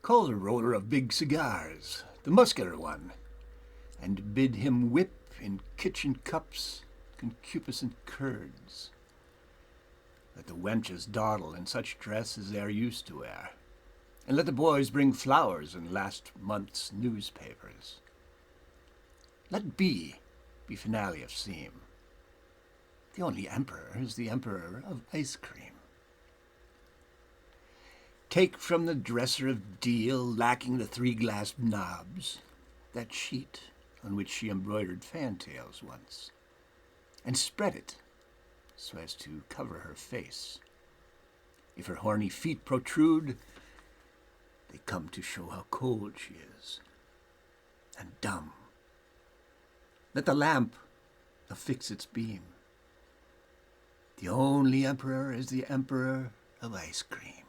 Call the roller of big cigars, the muscular one, and bid him whip in kitchen cups concupiscent curds. Let the wenches dawdle in such dress as they are used to wear, and let the boys bring flowers and last month's newspapers. Let B be finale of seem. The only emperor is the emperor of ice cream. Take from the dresser of deal, lacking the 3 glass knobs, that sheet on which she embroidered fantails once, and spread it so as to cover her face. If her horny feet protrude, they come to show how cold she is, and dumb. Let the lamp affix its beam. The only emperor is the emperor of ice cream.